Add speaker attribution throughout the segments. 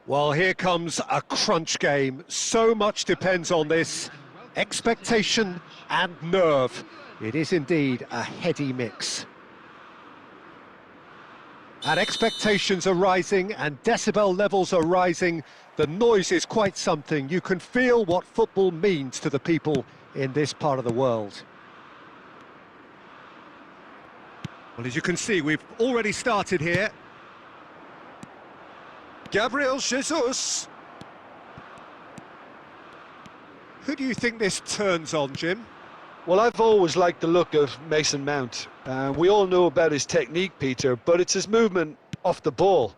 Speaker 1: Well, here comes a crunch game. So much depends on this. Expectation and nerve. It is indeed a heady mix. And expectations are rising and decibel levels are rising. The noise is quite something. You can feel what football means to the people in this part of the world. Well, as you can see, we've already started here. Gabriel Jesus. Who do you think this turns on, Jim?
Speaker 2: Well, I've always liked the look of Mason Mount. We all know about his technique, Peter, but it's his movement off the ball,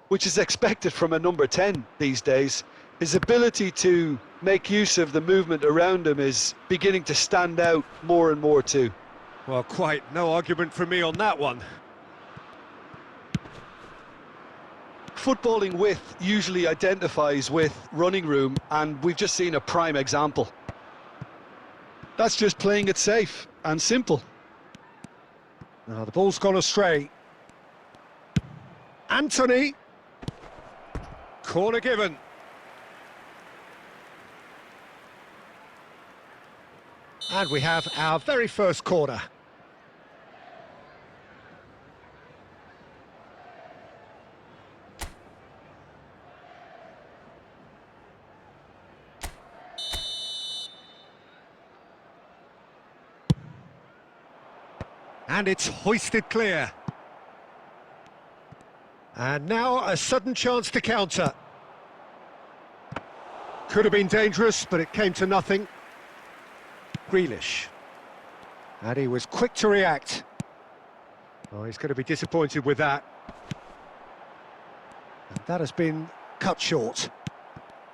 Speaker 2: which is expected from a number 10 these days. His ability to make use of the movement around him is beginning to stand out more and more too.
Speaker 1: Well, quite no argument from me on that one.
Speaker 2: Footballing width usually identifies with running room, and we've just seen a prime example. That's just playing it safe and simple.
Speaker 1: Now the ball's gone astray. Anthony. Corner given. And we have our very first corner. And it's hoisted clear. And now a sudden chance to counter. Could have been dangerous, but it came to nothing. Grealish. And he was quick to react. Oh, he's going to be disappointed with that. And that has been cut short.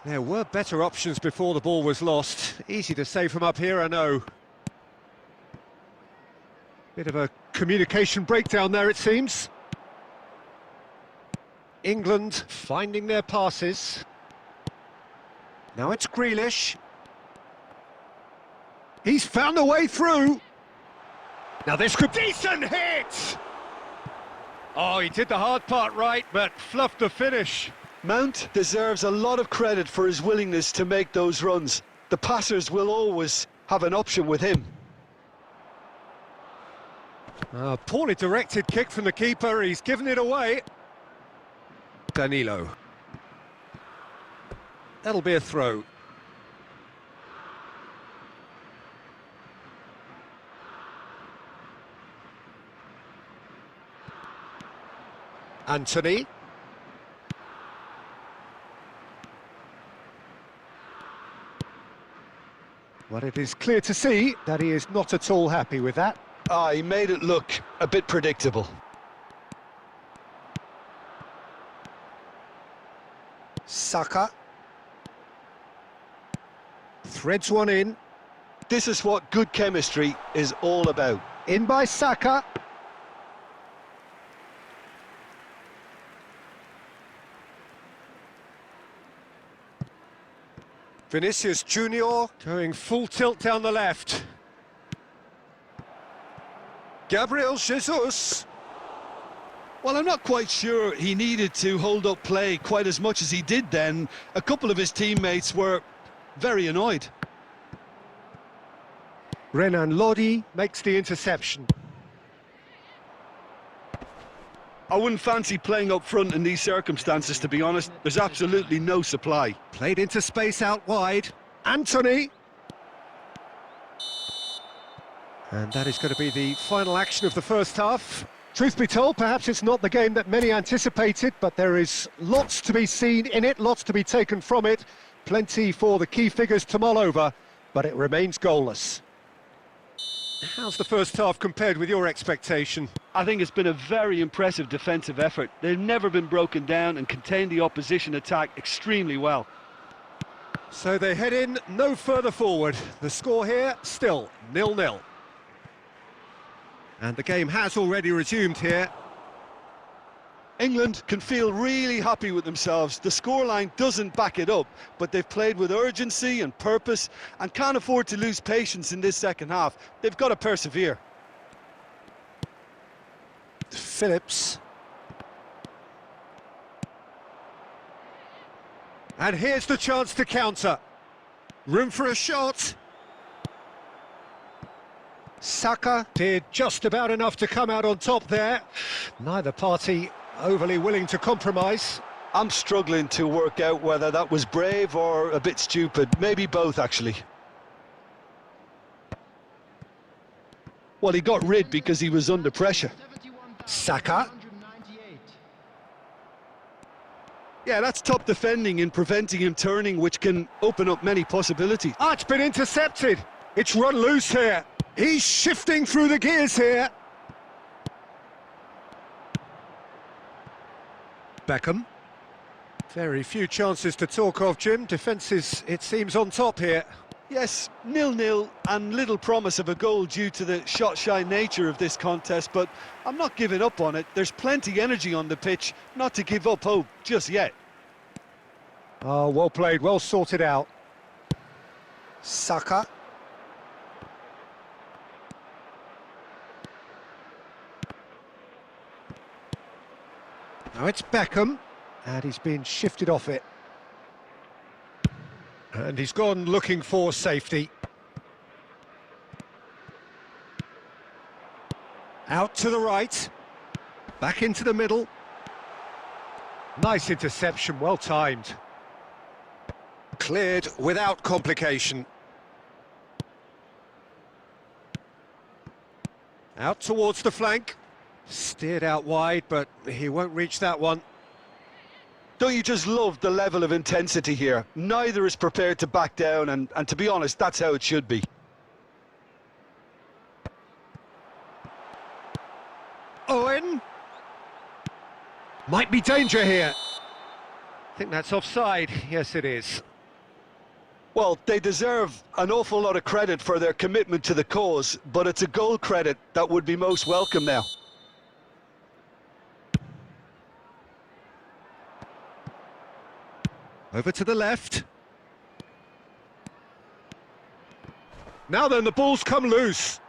Speaker 1: There were better options before the ball was lost. Easy to say from up here, I know. Bit of a communication breakdown there, it seems. England finding their passes. Now it's Grealish. He's found a way through. Now this could be a decent hit! Oh, he did the hard part right, but fluffed the finish.
Speaker 2: Mount deserves a lot of credit for his willingness to make those runs. The passers will always have an option with him.
Speaker 1: Poorly directed kick from the keeper, he's given it away. Danilo. That'll be a throw. Anthony. Well, it is clear to see that he is not at all happy with that.
Speaker 2: He made it look a bit predictable.
Speaker 1: Saka. Threads one in.
Speaker 2: This is what good chemistry is all about.
Speaker 1: In by Saka. Vinicius Junior going full tilt down the left. Gabriel Jesus.
Speaker 2: Well, I'm not quite sure he needed to hold up play quite as much as he did then. A couple of his teammates were very annoyed.
Speaker 1: Renan Lodi makes the interception.
Speaker 2: I wouldn't fancy playing up front in these circumstances, to be honest. There's absolutely no supply.
Speaker 1: Played into space out wide. Anthony. And that is going to be the final action of the first half. Truth be told, perhaps it's not the game that many anticipated, but there is lots to be seen in it, lots to be taken from it. Plenty for the key figures to mull over, but it remains goalless. How's the first half compared with your expectation?
Speaker 2: I think it's been a very impressive defensive effort. They've never been broken down and contained the opposition attack extremely well.
Speaker 1: So they head in no further forward. The score here, still 0-0. And the game has already resumed here.
Speaker 2: England can feel really happy with themselves. The scoreline doesn't back it up, but they've played with urgency and purpose and can't afford to lose patience in this second half. They've got to persevere.
Speaker 1: Phillips. And here's the chance to counter. Room for a shot. Saka did just about enough to come out on top there. Neither party overly willing to compromise.
Speaker 2: I'm struggling to work out whether that was brave or a bit stupid. Maybe both, actually. Well, he got rid because he was under pressure.
Speaker 1: Saka.
Speaker 2: Yeah, that's top defending and preventing him turning, which can open up many possibilities.
Speaker 1: Ah, it's been intercepted. It's run loose here. He's shifting through the gears here. Beckham. Very few chances to talk of, Jim. Defence is, it seems, on top here.
Speaker 2: Yes, 0-0 and little promise of a goal due to the shot-shy nature of this contest, but I'm not giving up on it. There's plenty energy on the pitch, not to give up hope just yet.
Speaker 1: Oh, well played, well sorted out. Saka. Now it's Beckham, and he's been shifted off it. And he's gone looking for safety. Out to the right. Back into the middle. Nice interception, well timed. Cleared without complication. Out towards the flank. Steered out wide, but he won't reach that one.
Speaker 2: Don't you just love the level of intensity here? Neither is prepared to back down, and to be honest, that's how it should be.
Speaker 1: Owen. Might be danger here. I think that's offside. Yes, it is.
Speaker 2: Well, they deserve an awful lot of credit for their commitment to the cause, but it's a goal credit that would be most welcome now.
Speaker 1: Over to the left. Now then, the ball's come loose.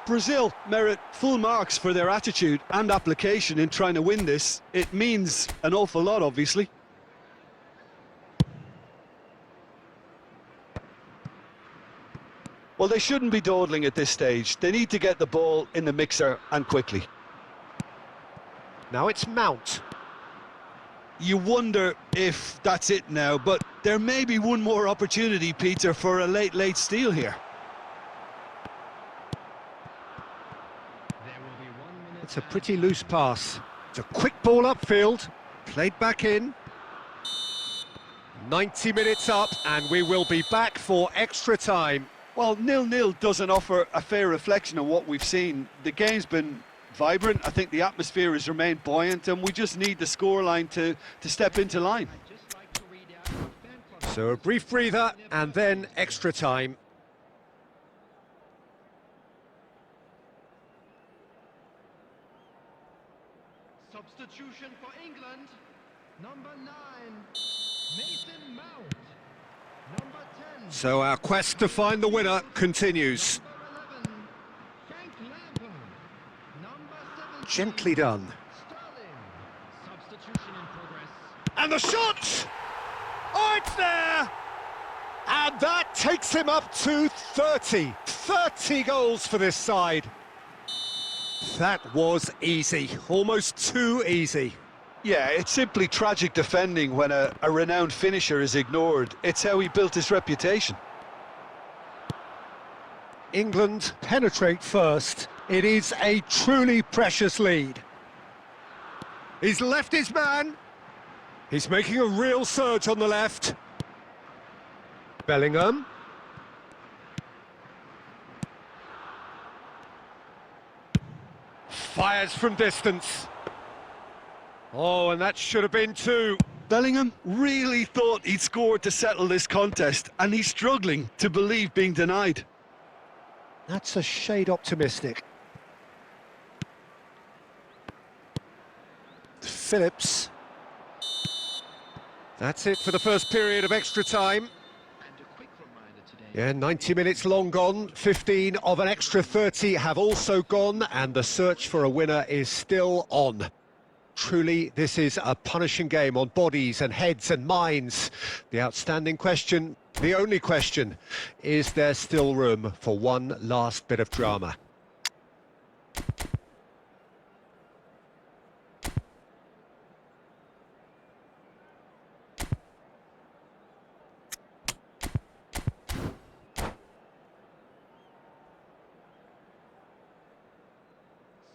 Speaker 2: Brazil merit full marks for their attitude and application in trying to win this. It means an awful lot, obviously. Well, they shouldn't be dawdling at this stage. They need to get the ball in the mixer and quickly.
Speaker 1: Now it's Mount.
Speaker 2: You wonder if that's it now, but there may be one more opportunity, Peter, for a late steal here.
Speaker 1: It's a pretty loose pass. It's a quick ball upfield, played back in. 90 minutes up, and we will be back for extra time.
Speaker 2: Well, 0-0 doesn't offer a fair reflection of what we've seen. The game's been vibrant. I think the atmosphere has remained buoyant, and we just need the scoreline to step into line.
Speaker 1: So a brief breather, and then extra time.
Speaker 3: Substitution for England, number 9, Mason Mount. Number 10.
Speaker 1: So our quest to find the winner continues.
Speaker 3: Number 11, Frank Lampard. Number 17,
Speaker 1: Gently done.
Speaker 3: Sterling. Substitution in progress.
Speaker 1: And the shot! Oh, it's there! And that takes him up to 30. 30 goals for this side. That was easy, almost too easy.
Speaker 2: Yeah, it's simply tragic defending when a renowned finisher is ignored. It's how he built his reputation.
Speaker 1: England penetrate first. It is a truly precious lead. He's left his man. He's making a real surge on the left. Bellingham. Fires from distance. Oh, and that should have been two.
Speaker 2: Bellingham really thought he'd scored to settle this contest, and he's struggling to believe being denied.
Speaker 1: That's a shade optimistic. Phillips. That's it for the first period of extra time. Yeah, 90 minutes long gone, 15 of an extra 30 have also gone, and the search for a winner is still on. Truly, this is a punishing game on bodies and heads and minds. The outstanding question, the only question, is there still room for one last bit of drama?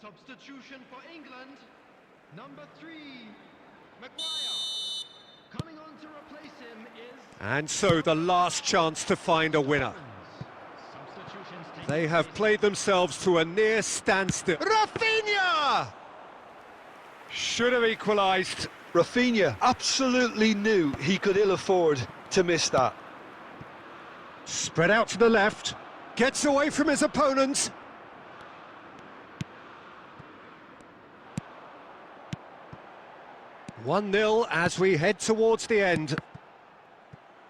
Speaker 3: Substitution for England. Number 3, Maguire. Coming on to replace him is...
Speaker 1: And so the last chance to find a winner.
Speaker 3: Substitutions taking
Speaker 1: They have
Speaker 3: place.
Speaker 1: played themselves to a near standstill. Rafinha! Should have equalised.
Speaker 2: Rafinha absolutely knew he could ill afford to miss that.
Speaker 1: Spread out to the left. Gets away from his opponent. One 0 as we head towards the end.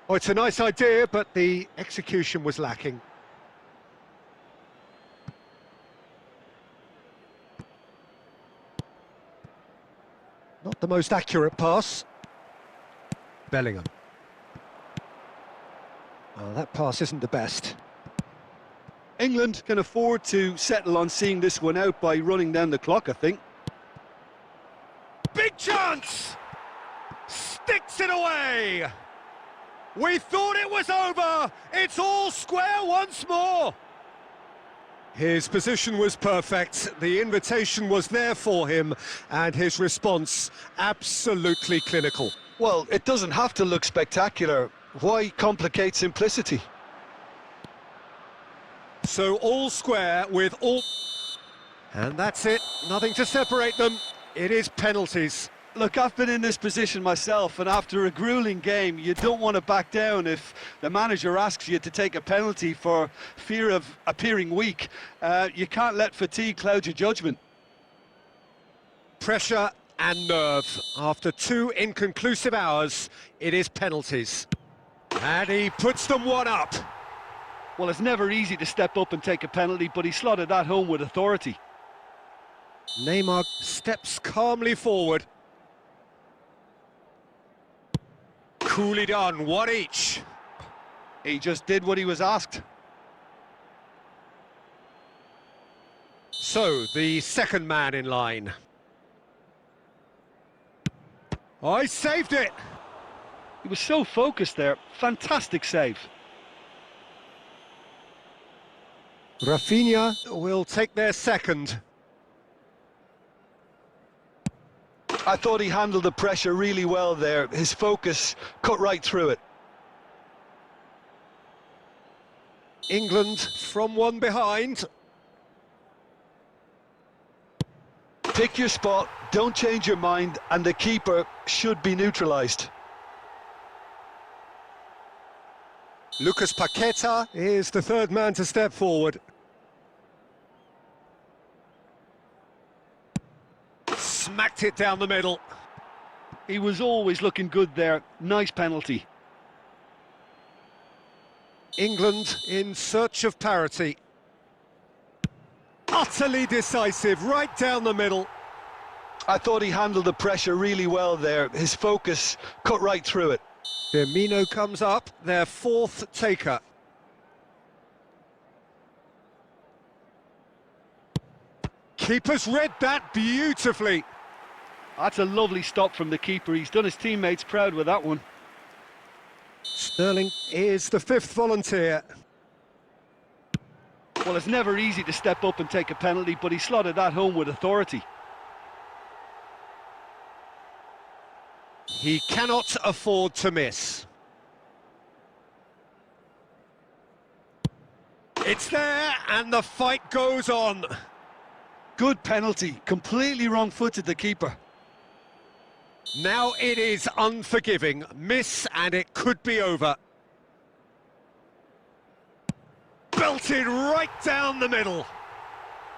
Speaker 1: Oh, it's a nice idea, but the execution was lacking. Not the most accurate pass. Bellingham. Well, that pass isn't the best.
Speaker 2: England can afford to settle on seeing this one out by running down the clock, I think.
Speaker 1: Big chance! Sticks it away! We thought it was over! It's all square once more! His position was perfect, the invitation was there for him, and his response absolutely clinical.
Speaker 2: Well, it doesn't have to look spectacular. Why complicate simplicity?
Speaker 1: So all square with all... And that's it, nothing to separate them. It is penalties.
Speaker 2: Look, I've been in this position myself, and after a grueling game, you don't want to back down if the manager asks you to take a penalty for fear of appearing weak. You can't let fatigue cloud your judgment.
Speaker 1: Pressure and nerve. After 2 inconclusive hours, it is penalties. And he puts them one up.
Speaker 2: Well, it's never easy to step up and take a penalty, but he slotted that home with authority.
Speaker 1: Neymar steps calmly forward. Coolly done, one each.
Speaker 2: He just did what he was asked.
Speaker 1: So, the second man in line. Oh, he saved it!
Speaker 2: He was so focused there. Fantastic save.
Speaker 1: Rafinha will take their second.
Speaker 2: I thought he handled the pressure really well there. His focus cut right through it.
Speaker 1: England from one behind.
Speaker 2: Pick your spot, don't change your mind, and the keeper should be neutralised.
Speaker 1: Lucas Paqueta is the third man to step forward. Smacked it down the middle.
Speaker 2: He was always looking good there. Nice penalty.
Speaker 1: England in search of parity. Utterly decisive, right down the middle.
Speaker 2: I thought he handled the pressure really well there. His focus cut right through it.
Speaker 1: Firmino comes up, their fourth taker. Keeper's read that beautifully.
Speaker 2: That's a lovely stop from the keeper. He's done his teammates proud with that one.
Speaker 1: Sterling is the fifth volunteer.
Speaker 2: Well, it's never easy to step up and take a penalty, but he slotted that home with authority.
Speaker 1: He cannot afford to miss. It's there, and the fight goes on.
Speaker 2: Good penalty. Completely wrong-footed, the keeper.
Speaker 1: Now it is unforgiving. Miss, and it could be over. Belted right down the middle.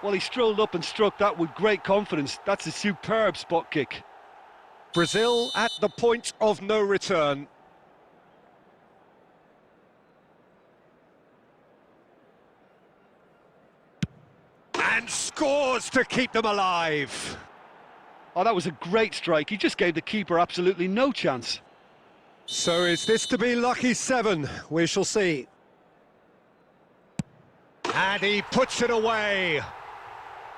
Speaker 2: Well, he strolled up and struck that with great confidence. That's a superb spot kick.
Speaker 1: Brazil at the point of no return. And scores to keep them alive.
Speaker 4: Oh, that was a great strike. He just gave the keeper absolutely no chance.
Speaker 1: So is this to be lucky 7? We shall see. And he puts it away.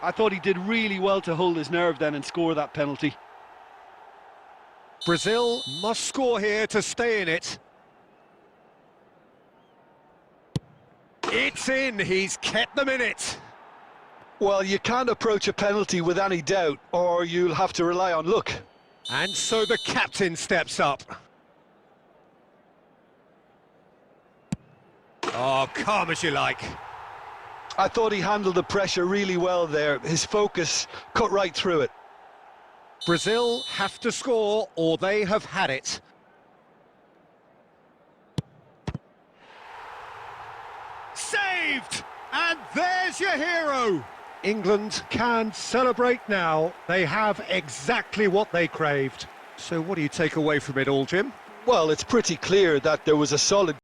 Speaker 4: I thought he did really well to hold his nerve then and score that penalty.
Speaker 1: Brazil must score here to stay in it. It's in, he's kept them in it.
Speaker 2: Well, you can't approach a penalty with any doubt, or you'll have to rely on luck.
Speaker 1: And so the captain steps up. Oh, calm as you like.
Speaker 2: I thought he handled the pressure really well there. His focus cut right through it.
Speaker 1: Brazil have to score or they have had it. Saved! And there's your hero! England can celebrate now. They have exactly what they craved. So what do you take away from it all, Jim?
Speaker 2: Well, it's pretty clear that there was a solid